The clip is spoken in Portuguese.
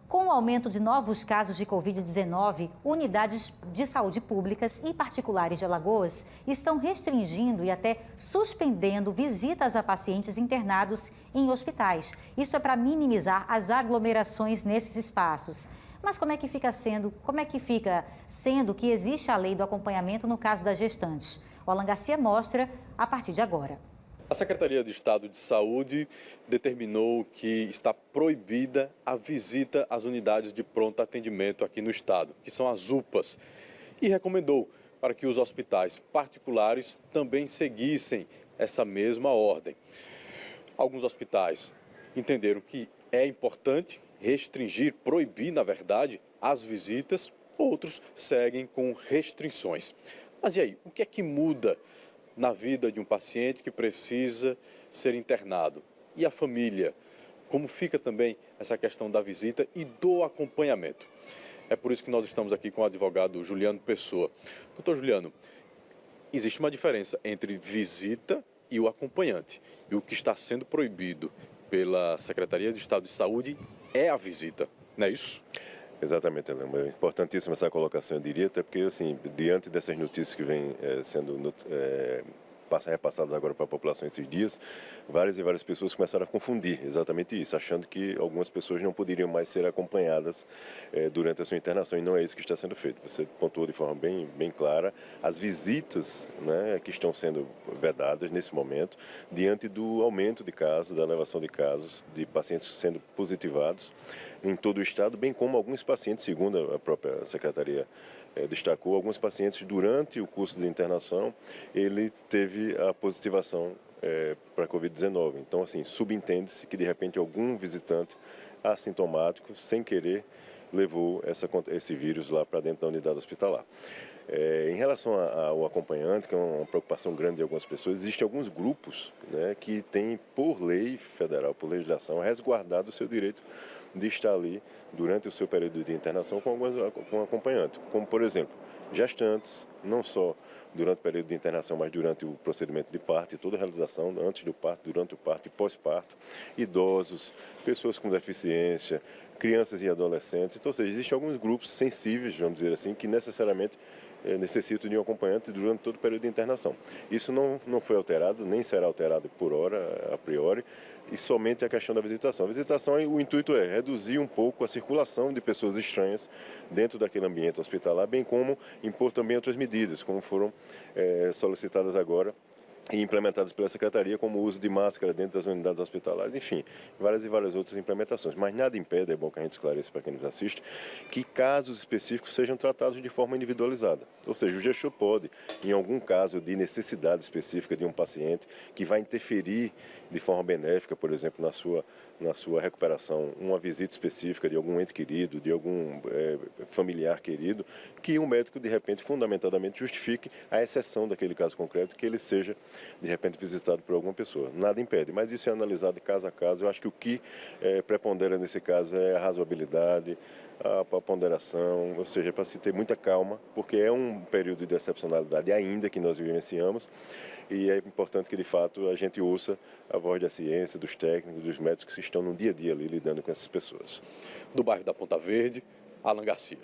Com o aumento de novos casos de Covid-19, unidades de saúde públicas e particulares de Alagoas estão restringindo e até suspendendo visitas a pacientes internados em hospitais. Isso é para minimizar as aglomerações nesses espaços. Mas como é que fica sendo que existe a lei do acompanhamento no caso das gestantes? O Alan Garcia mostra a partir de agora. A Secretaria de Estado de Saúde determinou que está proibida a visita às unidades de pronto atendimento aqui no estado, que são as UPAs, e recomendou para que os hospitais particulares também seguissem essa mesma ordem. Alguns hospitais entenderam que é importante restringir, proibir, na verdade, as visitas, outros seguem com restrições. Mas e aí, o que é que muda na vida de um paciente que precisa ser internado? E a família? Como fica também essa questão da visita e do acompanhamento? É por isso que nós estamos aqui com o advogado Juliano Pessoa. Doutor Juliano, existe uma diferença entre visita e o acompanhante. E o que está sendo proibido pela Secretaria de Estado de Saúde é a visita, não é isso? Exatamente, Helena. É importantíssima essa colocação, eu diria, até porque, assim, diante dessas notícias que vêm sendo repassadas agora para a população esses dias, várias e várias pessoas começaram a confundir exatamente isso, achando que algumas pessoas não poderiam mais ser acompanhadas durante a sua internação, e não é isso que está sendo feito. Você pontuou de forma bem clara as visitas, né, que estão sendo vedadas nesse momento, diante do aumento de casos, da elevação de casos, de pacientes sendo positivados em todo o estado, bem como alguns pacientes, segundo a própria Secretaria destacou, alguns pacientes durante o curso de internação, ele teve a positivação para a Covid-19. Então, assim, subentende-se que, de repente, algum visitante assintomático, sem querer, levou esse vírus lá para dentro da unidade hospitalar. Em relação ao acompanhante, que é uma preocupação grande de algumas pessoas, existem alguns grupos, né, que têm, por lei federal, por legislação, resguardado o seu direito de estar ali durante o seu período de internação com acompanhante, como, por exemplo, gestantes, não só durante o período de internação, mas durante o procedimento de parto e toda a realização, antes do parto, durante o parto e pós-parto, idosos, pessoas com deficiência, crianças e adolescentes. Então, ou seja, existem alguns grupos sensíveis, vamos dizer assim, que necessariamente necessitam de um acompanhante durante todo o período de internação. Isso não foi alterado, nem será alterado por hora, a priori, e somente a questão da visitação. A visitação, o intuito é reduzir um pouco a circulação de pessoas estranhas dentro daquele ambiente hospitalar, bem como impor também outras medidas, como foram solicitadas agora e implementadas pela Secretaria, como o uso de máscara dentro das unidades hospitalares, enfim, várias e várias outras implementações. Mas nada impede, é bom que a gente esclareça para quem nos assiste, que casos específicos sejam tratados de forma individualizada. Ou seja, o gestor pode, em algum caso de necessidade específica de um paciente, que vai interferir de forma benéfica, por exemplo, na sua recuperação, uma visita específica de algum ente querido, de algum familiar querido, que um médico, de repente, fundamentadamente justifique a exceção daquele caso concreto, que ele seja, de repente, visitado por alguma pessoa. Nada impede, mas isso é analisado caso a caso. Eu acho que o que prepondera nesse caso é a razoabilidade, a ponderação, ou seja, para se ter muita calma, porque é um período de excepcionalidade ainda que nós vivenciamos, e é importante que, de fato, a gente ouça a voz da ciência, dos técnicos, dos médicos que estão no dia a dia ali lidando com essas pessoas. Do bairro da Ponta Verde, Alan Garcia.